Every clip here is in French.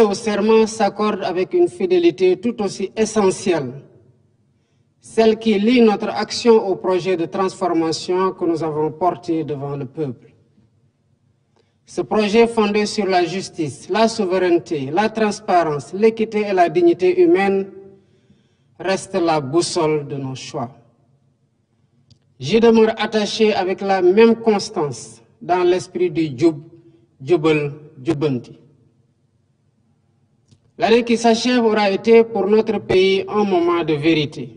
au serment s'accorde avec une fidélité tout aussi essentielle, celle qui lie notre action au projet de transformation que nous avons porté devant le peuple. Ce projet fondé sur la justice, la souveraineté, la transparence, l'équité et la dignité humaine reste la boussole de nos choix. J'y demeure attaché avec la même constance dans l'esprit du Djoub, Djoubel, Djoubanti. L'année qui s'achève aura été pour notre pays un moment de vérité.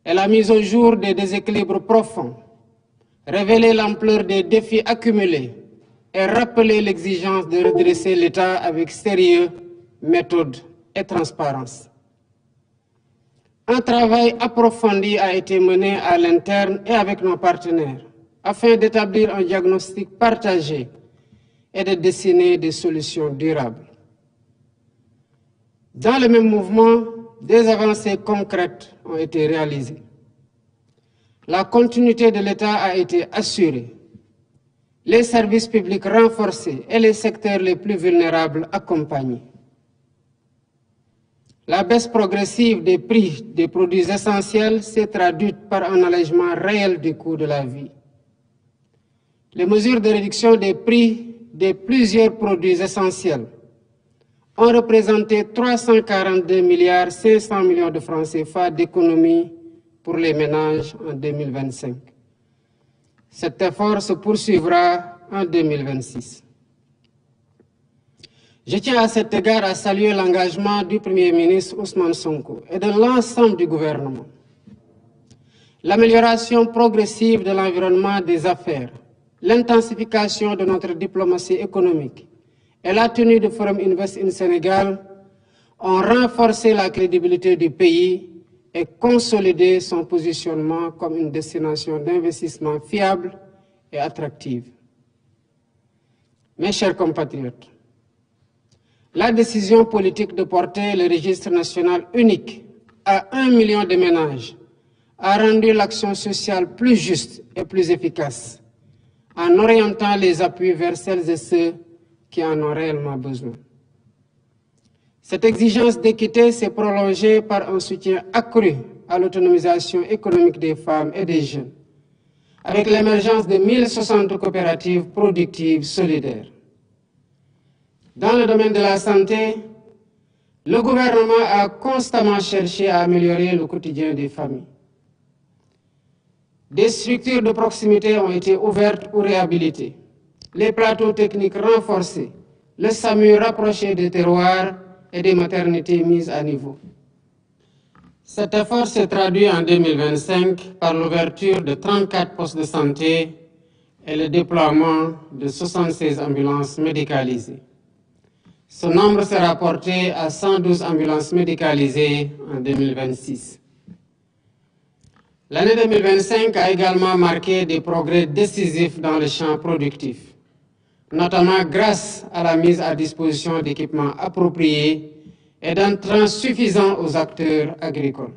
Elle a mis au jour des déséquilibres profonds, révélé l'ampleur des défis accumulés et rappelé l'exigence de redresser l'État avec sérieux, méthode et transparence. Un travail approfondi a été mené à l'interne et avec nos partenaires afin d'établir un diagnostic partagé et de dessiner des solutions durables. Dans le même mouvement, des avancées concrètes ont été réalisées. La continuité de l'État a été assurée, les services publics renforcés et les secteurs les plus vulnérables accompagnés. La baisse progressive des prix des produits essentiels s'est traduite par un allègement réel du coût de la vie. Les mesures de réduction des prix de plusieurs produits essentiels ont représenté 342,5 milliards de francs CFA d'économies pour les ménages en 2025. Cet effort se poursuivra en 2026. Je tiens à cet égard à saluer l'engagement du Premier ministre Ousmane Sonko et de l'ensemble du gouvernement. L'amélioration progressive de l'environnement des affaires, l'intensification de notre diplomatie économique et la tenue du Forum Invest in Sénégal ont renforcé la crédibilité du pays et consolidé son positionnement comme une destination d'investissement fiable et attractive. Mes chers compatriotes, la décision politique de porter le registre national unique à 1 million de ménages a rendu l'action sociale plus juste et plus efficace en orientant les appuis vers celles et ceux qui en ont réellement besoin. Cette exigence d'équité s'est prolongée par un soutien accru à l'autonomisation économique des femmes et des jeunes, avec l'émergence de 1060 coopératives productives solidaires. Dans le domaine de la santé, le gouvernement a constamment cherché à améliorer le quotidien des familles. Des structures de proximité ont été ouvertes ou réhabilitées, les plateaux techniques renforcés, le SAMU rapproché des terroirs et des maternités mises à niveau. Cet effort s'est traduit en 2025 par l'ouverture de 34 postes de santé et le déploiement de 76 ambulances médicalisées. Ce nombre sera porté à 112 ambulances médicalisées en 2026. L'année 2025 a également marqué des progrès décisifs dans le champ productif, notamment grâce à la mise à disposition d'équipements appropriés et d'intrants suffisants aux acteurs agricoles.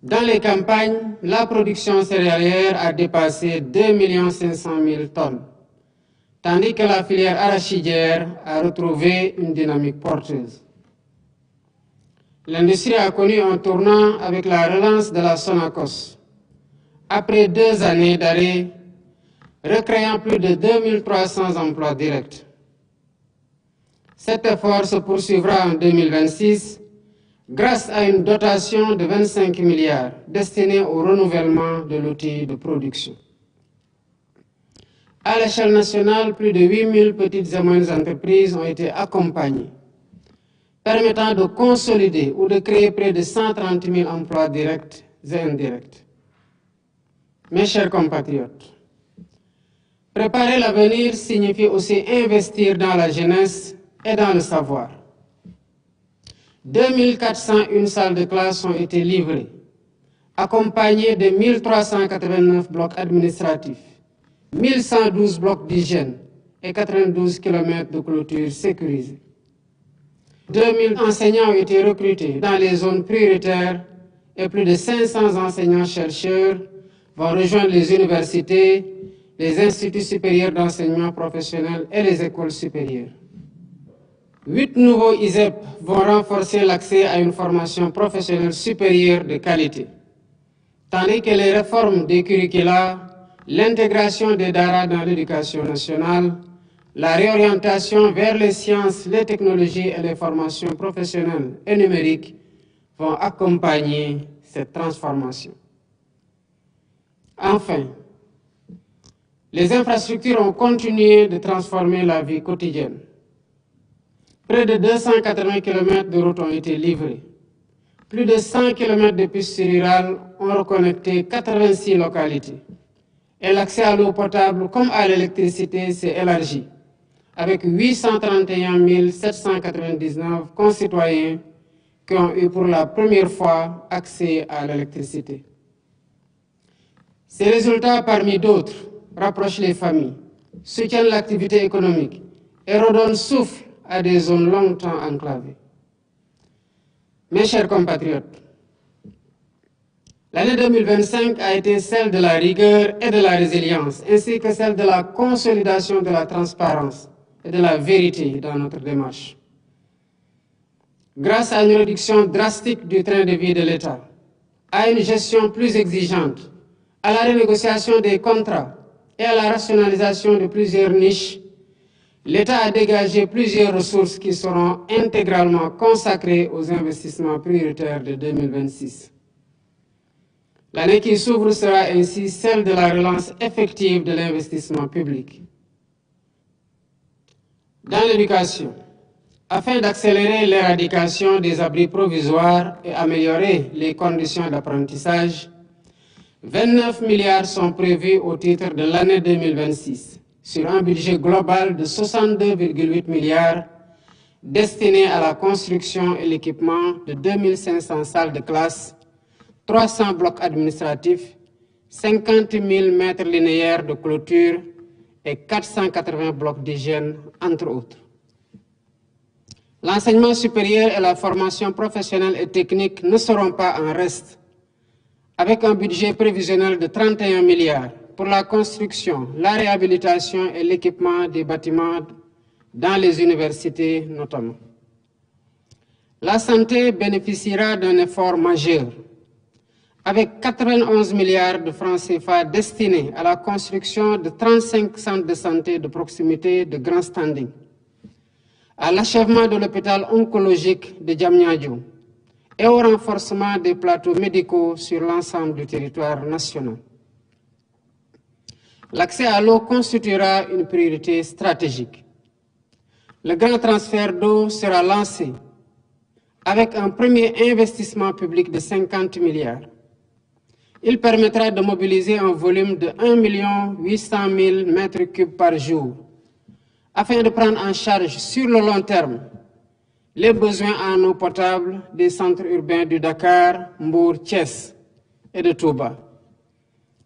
Dans les campagnes, la production céréalière a dépassé 2 500 000 tonnes, tandis que la filière arachidière a retrouvé une dynamique porteuse. L'industrie a connu un tournant avec la relance de la Sonacos, après 2 années d'arrêt, recréant plus de 2300 emplois directs. Cet effort se poursuivra en 2026 grâce à une dotation de 25 milliards destinée au renouvellement de l'outil de production. À l'échelle nationale, plus de 8000 petites et moyennes entreprises ont été accompagnées, permettant de consolider ou de créer près de 130 000 emplois directs et indirects. Mes chers compatriotes, préparer l'avenir signifie aussi investir dans la jeunesse et dans le savoir. 2401 salles de classe ont été livrées, accompagnées de 1389 blocs administratifs, 1112 blocs d'hygiène et 92 km de clôture sécurisés. 2000 enseignants ont été recrutés dans les zones prioritaires et plus de 500 enseignants-chercheurs vont rejoindre les universités, les instituts supérieurs d'enseignement professionnel et les écoles supérieures. 8 nouveaux ISEP vont renforcer l'accès à une formation professionnelle supérieure de qualité, tandis que les réformes des curricula, l'intégration des DARA dans l'éducation nationale, la réorientation vers les sciences, les technologies et les formations professionnelles et numériques vont accompagner cette transformation. Enfin, les infrastructures ont continué de transformer la vie quotidienne. Près de 280 km de routes ont été livrés. Plus de 100 km de pistes rurales ont reconnecté 86 localités. Et l'accès à l'eau potable comme à l'électricité s'est élargi, avec 831 799 concitoyens qui ont eu pour la première fois accès à l'électricité. Ces résultats, parmi d'autres, rapprochent les familles, soutiennent l'activité économique et redonnent souffle à des zones longtemps enclavées. Mes chers compatriotes, l'année 2025 a été celle de la rigueur et de la résilience, ainsi que celle de la consolidation de la transparence et de la vérité dans notre démarche. Grâce à une réduction drastique du train de vie de l'État, à une gestion plus exigeante, à la renégociation des contrats et à la rationalisation de plusieurs niches, l'État a dégagé plusieurs ressources qui seront intégralement consacrées aux investissements prioritaires de 2026. L'année qui s'ouvre sera ainsi celle de la relance effective de l'investissement public. Dans l'éducation, afin d'accélérer l'éradication des abris provisoires et améliorer les conditions d'apprentissage, 29 milliards sont prévus au titre de l'année 2026, sur un budget global de 62,8 milliards destiné à la construction et l'équipement de 2500 salles de classe, 300 blocs administratifs, 50 000 mètres linéaires de clôture et 480 blocs d'hygiène, entre autres. L'enseignement supérieur et la formation professionnelle et technique ne seront pas en reste, avec un budget prévisionnel de 31 milliards pour la construction, la réhabilitation et l'équipement des bâtiments dans les universités notamment. La santé bénéficiera d'un effort majeur, avec 91 milliards de francs CFA destinés à la construction de 35 centres de santé de proximité de grand standing, à l'achèvement de l'hôpital oncologique de Diamniadio et au renforcement des plateaux médicaux sur l'ensemble du territoire national. L'accès à l'eau constituera une priorité stratégique. Le grand transfert d'eau sera lancé avec un premier investissement public de 50 milliards. Il permettra de mobiliser un volume de 1 800 000 mètres cubes par jour, afin de prendre en charge sur le long terme les besoins en eau potable des centres urbains du Dakar, Mbour, Thiès et de Touba,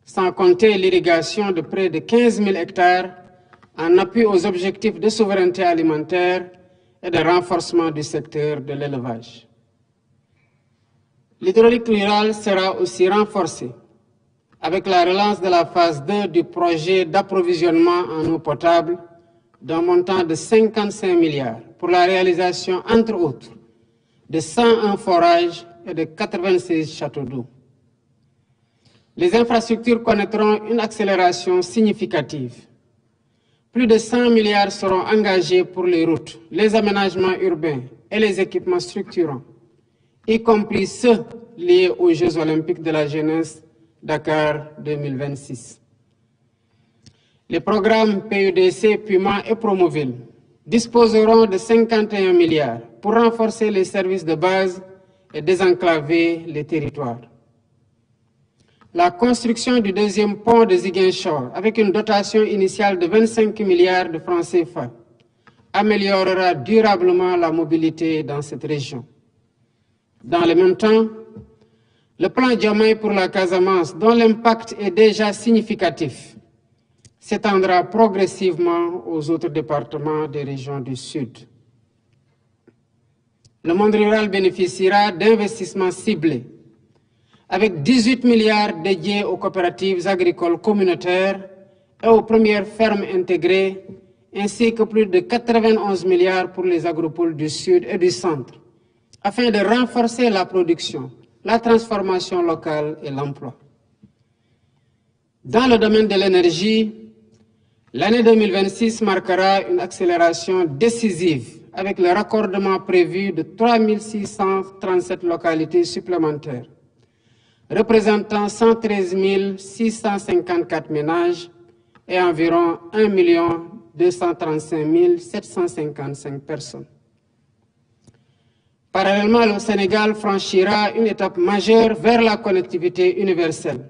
sans compter l'irrigation de près de 15 000 hectares en appui aux objectifs de souveraineté alimentaire et de renforcement du secteur de l'élevage. L'hydraulique rurale sera aussi renforcée avec la relance de la phase 2 du projet d'approvisionnement en eau potable d'un montant de 55 milliards pour la réalisation, entre autres, de 101 forages et de 96 châteaux d'eau. Les infrastructures connaîtront une accélération significative. Plus de 100 milliards seront engagés pour les routes, les aménagements urbains et les équipements structurants, y compris ceux liés aux Jeux olympiques de la jeunesse Dakar 2026. Les programmes PUDC, Puma et Promoville disposeront de 51 milliards pour renforcer les services de base et désenclaver les territoires. La construction du deuxième pont de Ziguinchor, avec une dotation initiale de 25 milliards de francs CFA, améliorera durablement la mobilité dans cette région. Dans le même temps, le plan Diomaye pour la Casamance, dont l'impact est déjà significatif, s'étendra progressivement aux autres départements des régions du Sud. Le monde rural bénéficiera d'investissements ciblés, avec 18 milliards dédiés aux coopératives agricoles communautaires et aux premières fermes intégrées ainsi que plus de 91 milliards pour les agropoles du Sud et du Centre, afin de renforcer la production, la transformation locale et l'emploi. Dans le domaine de l'énergie, l'année 2026 marquera une accélération décisive avec le raccordement prévu de 3637 localités supplémentaires, représentant 113 654 ménages et environ 1 235 755 personnes. Parallèlement, le Sénégal franchira une étape majeure vers la connectivité universelle,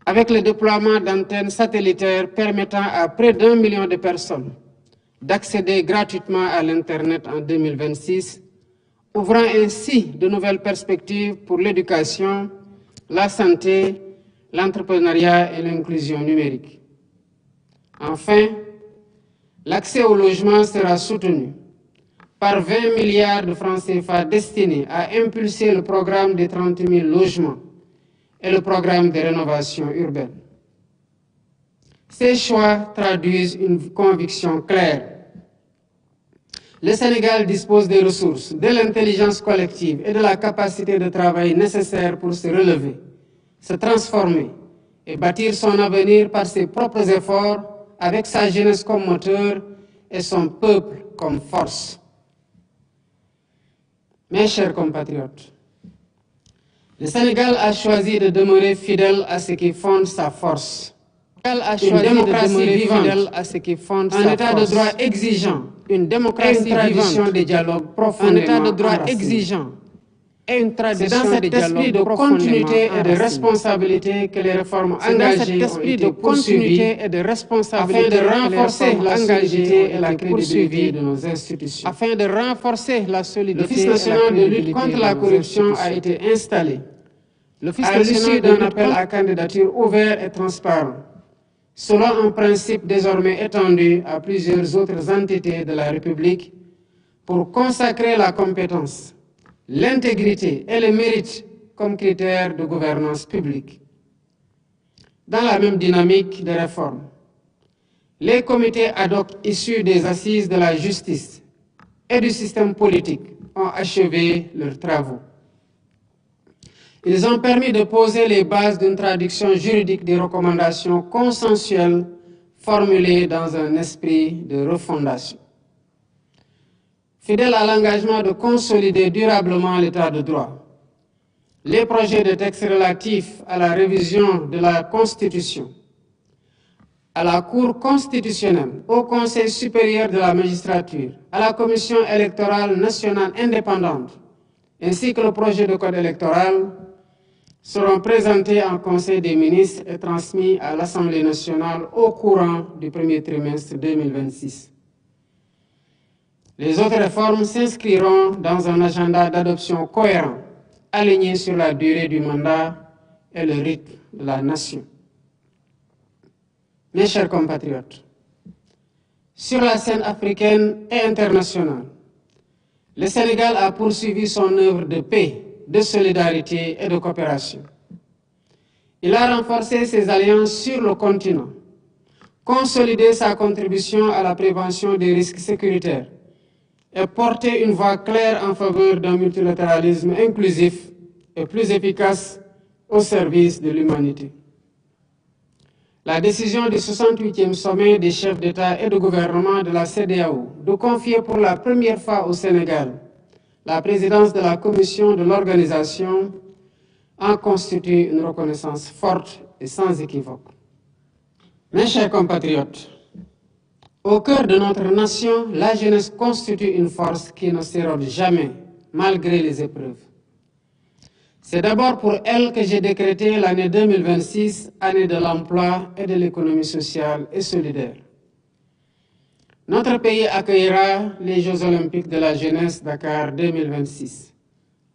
avec le déploiement d'antennes satellitaires permettant à près d'1 million de personnes d'accéder gratuitement à l'Internet en 2026, ouvrant ainsi de nouvelles perspectives pour l'éducation, la santé, l'entrepreneuriat et l'inclusion numérique. Enfin, l'accès au logement sera soutenu par 20 milliards de francs CFA destinés à impulser le programme des 30 000 logements et le programme de rénovation urbaine. Ces choix traduisent une conviction claire. Le Sénégal dispose des ressources, de l'intelligence collective et de la capacité de travail nécessaires pour se relever, se transformer et bâtir son avenir par ses propres efforts, avec sa jeunesse comme moteur et son peuple comme force. Mes chers compatriotes, le Sénégal a choisi de demeurer fidèle à ce qui fonde sa force. Une démocratie vivante, à ce qui fonde un état de droit exigeant, une démocratie et une tradition de dialogue profondément un état de droit exigeant et une tradition de dialogue. C'est dans cet esprit de continuité et de responsabilité que les réformes engagées ont été poursuivies afin de renforcer la solidité et la crédibilité de nos institutions. Afin de renforcer la solidité. L'Office national de lutte contre la corruption a été installé à l'issue d'un appel à candidature ouvert et transparent, selon un principe désormais étendu à plusieurs autres entités de la République, pour consacrer la compétence, l'intégrité et le mérite comme critères de gouvernance publique. Dans la même dynamique de réforme, les comités ad hoc issus des assises de la justice et du système politique ont achevé leurs travaux. Ils ont permis de poser les bases d'une traduction juridique des recommandations consensuelles formulées dans un esprit de refondation. Fidèle à l'engagement de consolider durablement l'état de droit, les projets de texte relatifs à la révision de la Constitution, à la Cour constitutionnelle, au Conseil supérieur de la magistrature, à la Commission électorale nationale indépendante, ainsi que le projet de code électoral, seront présentés en Conseil des ministres et transmis à l'Assemblée nationale au courant du premier trimestre 2026. Les autres réformes s'inscriront dans un agenda d'adoption cohérent, aligné sur la durée du mandat et le rythme de la nation. Mes chers compatriotes, sur la scène africaine et internationale, le Sénégal a poursuivi son œuvre de paix, de solidarité et de coopération. Il a renforcé ses alliances sur le continent, consolidé sa contribution à la prévention des risques sécuritaires et porté une voix claire en faveur d'un multilatéralisme inclusif et plus efficace au service de l'humanité. La décision du 68e sommet des chefs d'État et de gouvernement de la CEDEAO de confier pour la première fois au Sénégal la présidence de la commission de l'organisation en constitue une reconnaissance forte et sans équivoque. Mes chers compatriotes, au cœur de notre nation, la jeunesse constitue une force qui ne s'érode jamais, malgré les épreuves. C'est d'abord pour elle que j'ai décrété l'année 2026, année de l'emploi et de l'économie sociale et solidaire. Notre pays accueillera les Jeux olympiques de la jeunesse Dakar 2026,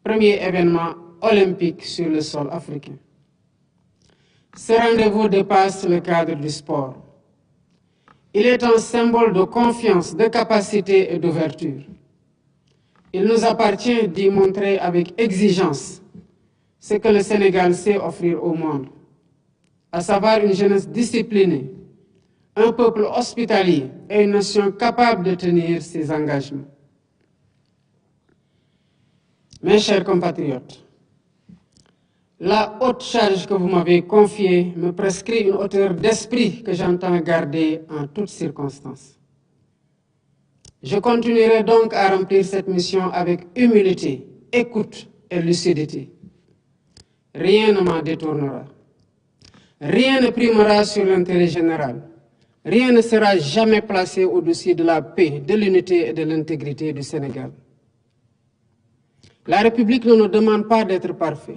premier événement olympique sur le sol africain. Ce rendez-vous dépasse le cadre du sport. Il est un symbole de confiance, de capacité et d'ouverture. Il nous appartient d'y montrer avec exigence ce que le Sénégal sait offrir au monde, à savoir une jeunesse disciplinée, un peuple hospitalier et une nation capable de tenir ses engagements. Mes chers compatriotes, la haute charge que vous m'avez confiée me prescrit une hauteur d'esprit que j'entends garder en toutes circonstances. Je continuerai donc à remplir cette mission avec humilité, écoute et lucidité. Rien ne m'en détournera. Rien ne primera sur l'intérêt général. Rien ne sera jamais placé au-dessus de la paix, de l'unité et de l'intégrité du Sénégal. La République ne nous demande pas d'être parfaits.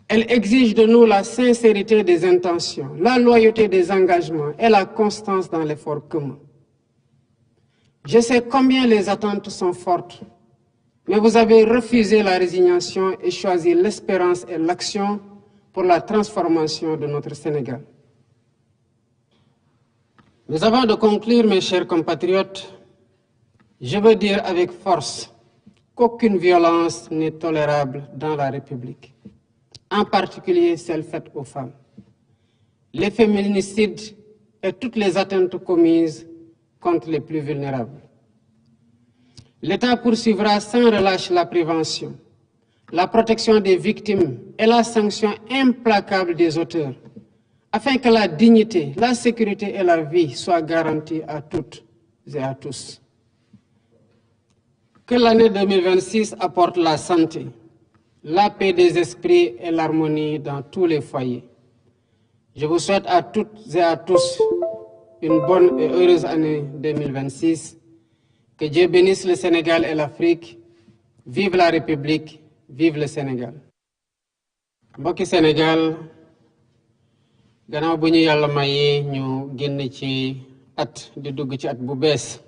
Elle exige de nous la sincérité des intentions, la loyauté des engagements et la constance dans l'effort commun. Je sais combien les attentes sont fortes, mais vous avez refusé la résignation et choisi l'espérance et l'action pour la transformation de notre Sénégal. Mais avant de conclure, mes chers compatriotes, je veux dire avec force qu'aucune violence n'est tolérable dans la République, en particulier celle faite aux femmes. Les féminicides et toutes les atteintes commises contre les plus vulnérables. L'État poursuivra sans relâche la prévention, la protection des victimes et la sanction implacable des auteurs, afin que la dignité, la sécurité et la vie soient garanties à toutes et à tous. Que l'année 2026 apporte la santé, la paix des esprits et l'harmonie dans tous les foyers. Je vous souhaite à toutes et à tous une bonne et heureuse année 2026. Que Dieu bénisse le Sénégal et l'Afrique. Vive la République, vive le Sénégal. Mbokki Sénégal, gannaaw bu ñu Yàlla mayee ñu génn ci at di dugg ci at bu bees.